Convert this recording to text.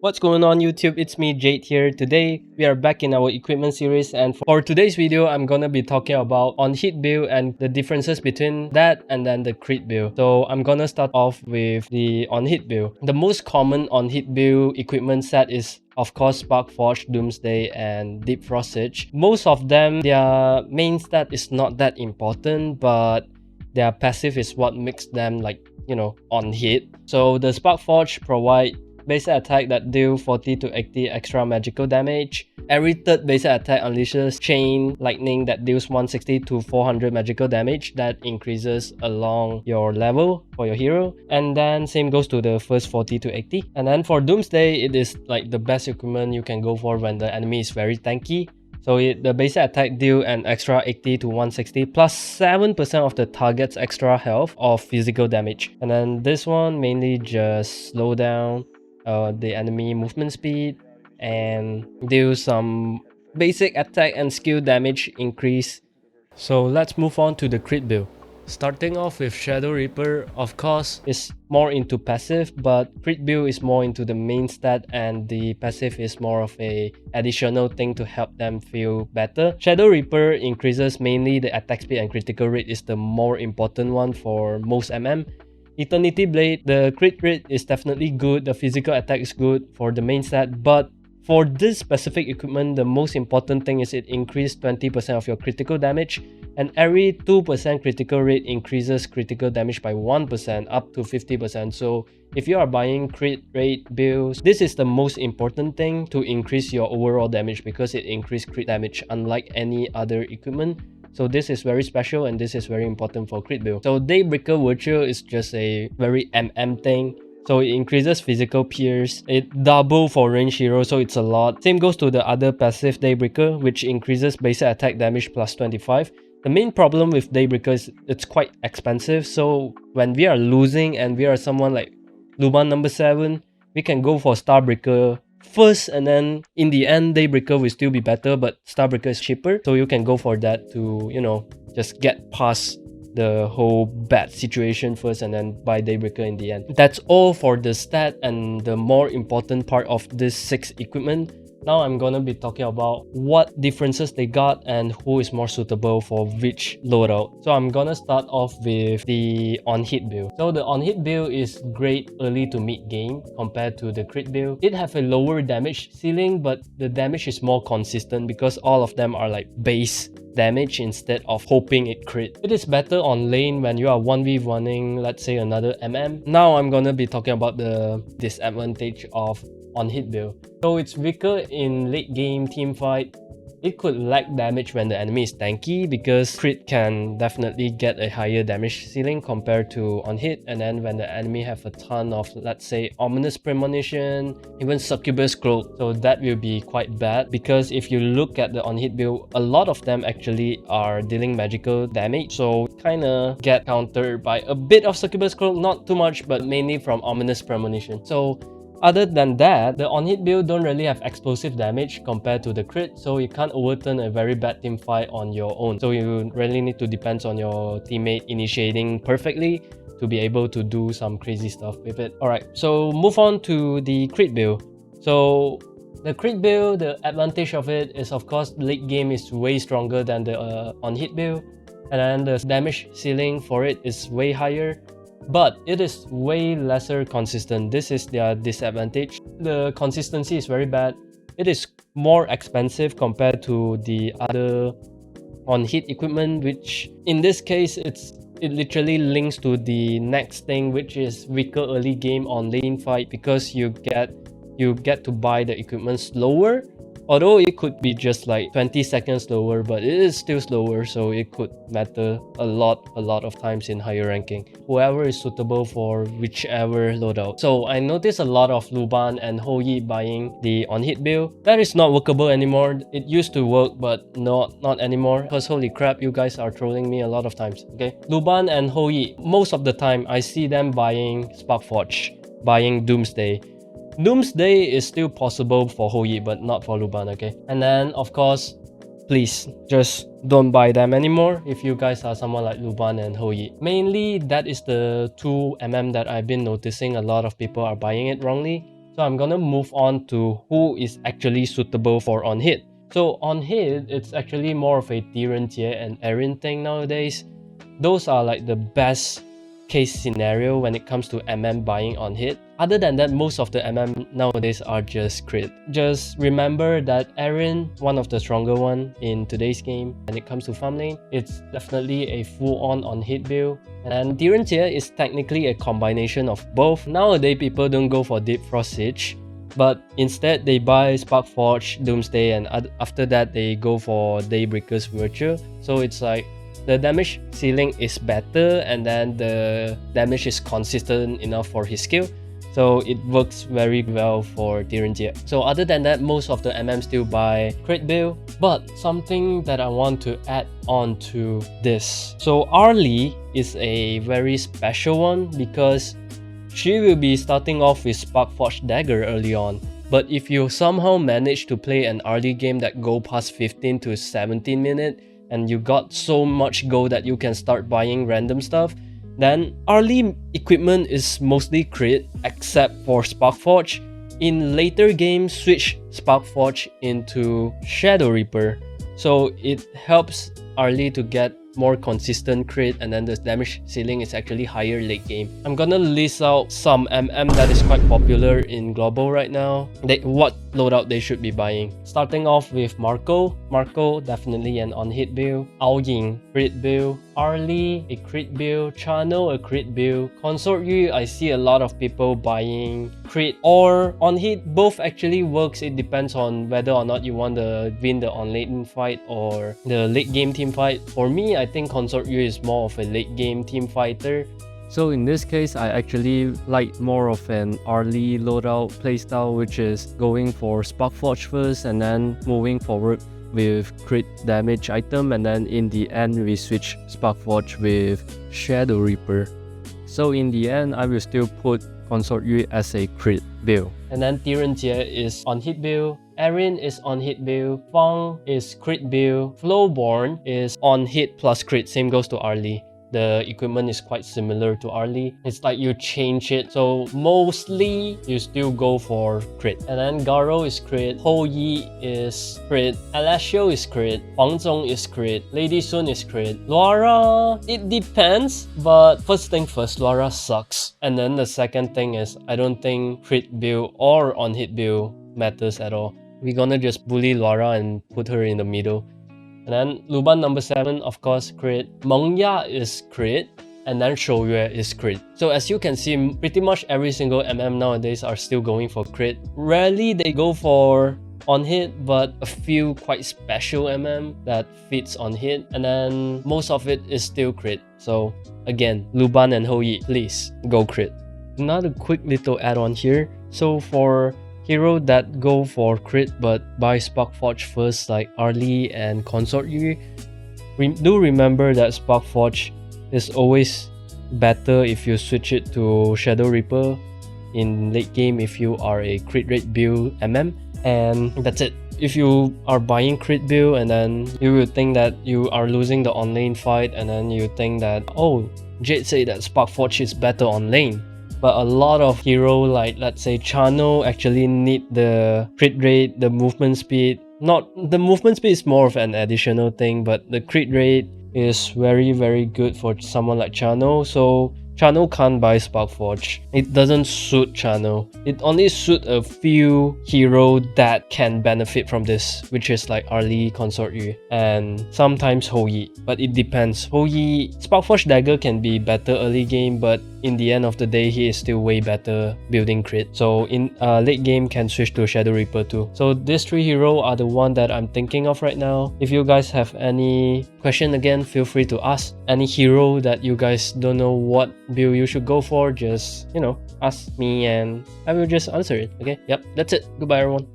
What's going on YouTube? It's me Jade here. Today we are back in our equipment series, and for today's video I'm gonna be talking about on-hit build and the differences between that and then the crit build. So I'm gonna start off with the on-hit build. The most common on-hit build equipment set is of course Sparkforge, Doomsday and Deep Frost Siege. Most of them, their main stat is not that important, but their passive is what makes them on hit. So the Sparkforge provide basic attack that deal 40 to 80 extra magical damage. Every third basic attack unleashes chain lightning that deals 160 to 400 magical damage that increases along your level for your hero. And then same goes to the first 40 to 80. And then for Doomsday, it is like the best equipment you can go for when the enemy is very tanky. So the basic attack deal an extra 80 to 160 plus 7% of the target's extra health of physical damage. And then this one mainly just slow down the enemy movement speed and do some basic attack and skill damage increase. So let's move on to the crit build. Starting off with Shadow Reaper, of course, is more into passive, but crit build is more into the main stat and the passive is more of a additional thing to help them feel better. Shadow Reaper increases mainly the attack speed and critical rate is the more important one for most MM. Eternity Blade, the crit rate is definitely good, the physical attack is good for the main stat, but for this specific equipment, the most important thing is it increases 20% of your critical damage, and every 2% critical rate increases critical damage by 1% up to 50%. So if you are buying crit rate builds, this is the most important thing to increase your overall damage because it increases crit damage unlike any other equipment. So this is very special and this is very important for crit build. So Daybreaker Virtual is just a very MM thing. So it increases physical pierce, it double for range hero, so it's a lot. Same goes to the other passive Daybreaker, which increases basic attack damage plus 25. The main problem with Daybreaker is it's quite expensive, so when we are losing and we are someone like Luban number 7, we can go for Starbreaker first, and then in the end Daybreaker will still be better, but Starbreaker is cheaper, so you can go for that to just get past the whole bad situation first and then buy Daybreaker in the end. That's all for the stat and the more important part of this 6 equipment. Now I'm gonna be talking about what differences they got and who is more suitable for which loadout. So I'm gonna start off with the on-hit build. So the on-hit build is great early to mid game compared to the crit build. It have a lower damage ceiling, but the damage is more consistent because all of them are like base damage instead of hoping it crit. It is better on lane when you are 1v1ing, let's say another MM. Now I'm gonna be talking about the disadvantage of on-hit build. So it's weaker in late game team fight. It could lack damage when the enemy is tanky because crit can definitely get a higher damage ceiling compared to on hit, and then when the enemy have a ton of, let's say, Ominous Premonition, even Succubus Cloak, so that will be quite bad because if you look at the on hit build, a lot of them actually are dealing magical damage, so kinda get countered by a bit of Succubus Cloak, not too much, but mainly from Ominous Premonition. So other than that, the on-hit build don't really have explosive damage compared to the crit, so you can't overturn a very bad team fight on your own. So you really need to depend on your teammate initiating perfectly to be able to do some crazy stuff with it. Alright, so move on to the crit build. So the crit build, the advantage of it is of course late game is way stronger than the on-hit build, and then the damage ceiling for it is way higher, but it is way lesser consistent. This is their disadvantage. The consistency is very bad. It is more expensive compared to the other on-hit equipment, which in this case it literally links to the next thing, which is weaker early game on lane fight because you get to buy the equipment slower. Although it could be just like 20 seconds slower, but it is still slower, so it could matter a lot of times in higher ranking. Whoever is suitable for whichever loadout. So I noticed a lot of Luban and HoK buying the on-hit build. That is not workable anymore. It used to work, but not anymore. Because holy crap, you guys are trolling me a lot of times. Okay, Luban and HoK, most of the time I see them buying Sparkforge, buying Doomsday. Doomsday is still possible for HoK, but not for Luban, okay? And then, of course, please just don't buy them anymore if you guys are someone like Luban and HoK. Mainly, that is the 2 MM that I've been noticing a lot of people are buying it wrongly. So I'm gonna move on to who is actually suitable for on hit. So on hit, it's actually more of a Tirenjie and Erin thing nowadays. Those are like the best case scenario when it comes to MM buying on hit. Other than that, most of the MM nowadays are just crit. Just remember that Erin, one of the stronger one in today's game when it comes to farm lane, it's definitely a full-on hit build. And Tirenjie is technically a combination of both. Nowadays, people don't go for Deep Frost Siege, but instead they buy Sparkforge, Doomsday, and after that they go for Daybreaker's Virtue. So it's like the damage ceiling is better, and then the damage is consistent enough for his skill. So it works very well for Tirenjie. So other than that, most of the MM still buy crit build. But something that I want to add on to this. So Arlie is a very special one because she will be starting off with Sparkforge Dagger early on. But if you somehow manage to play an early game that go past 15 to 17 minutes, and you got so much gold that you can start buying random stuff, then early equipment is mostly crit except for Sparkforge. In later games, switch Sparkforge into Shadow Reaper, so it helps early to get more consistent crit, and then the damage ceiling is actually higher late game. I'm gonna list out some MM that is quite popular in global right now, what loadout they should be buying. Starting off with Marco. Marco, definitely an on-hit build. Ao Ying, crit build. Arlie, a crit build. Chano, a crit build. Consort Yu, I see a lot of people buying crit or on-hit. Both actually works. It depends on whether or not you want to win the on-lane fight or the late game team fight. For me, I think Consort Yu is more of a late game team fighter. So in this case, I actually like more of an early loadout playstyle, which is going for Sparkforge first and then moving forward with crit damage item, and then in the end we switch Sparkforge with Shadow Reaper. So in the end, I will still put Consort Yu as a crit build. And then Tirenjie is on hit build. Erin is on hit build. Fang is crit build. Flowborn is on hit plus crit. Same goes to Arlie. The equipment is quite similar to Arlie. It's like you change it. So mostly you still go for crit. And then Garo is crit. Ho Yi is crit. Alessio is crit. Huang Zhong is crit. Lady Sun is crit. Luara, it depends. But first thing first, Luara sucks. And then the second thing is, I don't think crit build or on hit build matters at all. We're gonna just bully Luara and put her in the middle. And then Luban number 7, of course, crit. Mengya is crit. And then Shouyue is crit. So as you can see, pretty much every single MM nowadays are still going for crit. Rarely they go for on hit, but a few quite special MM that fits on hit. And then most of it is still crit. So again, Luban and Hou Yi, please go crit. Another quick little add-on here. So for hero that go for crit but buy Sparkforge first, like Arlie and Consort Yu, do remember that Sparkforge is always better if you switch it to Shadow Reaper in late game if you are a crit rate build MM. And that's it. If you are buying crit build and then you will think that you are losing the on lane fight, and then you think that, oh, Jade said that Sparkforge is better on lane. But a lot of hero, like let's say Chano, actually need the crit rate, the movement speed. Not the movement speed is more of an additional thing, but the crit rate is very, very good for someone like Chano. So Chano can't buy Sparkforge. It doesn't suit Chano. It only suits a few hero that can benefit from this, which is like Arlie, Consort Yu, and sometimes Hou Yi. But it depends. Hou Yi, Sparkforge Dagger can be better early game, but in the end of the day, he is still way better building crit. So in late game, can switch to Shadow Reaper too. So these 3 heroes are the one that I'm thinking of right now. If you guys have any question, again, feel free to ask. Any hero that you guys don't know what build you should go for, just, ask me and I will just answer it. Okay, yep, that's it. Goodbye everyone.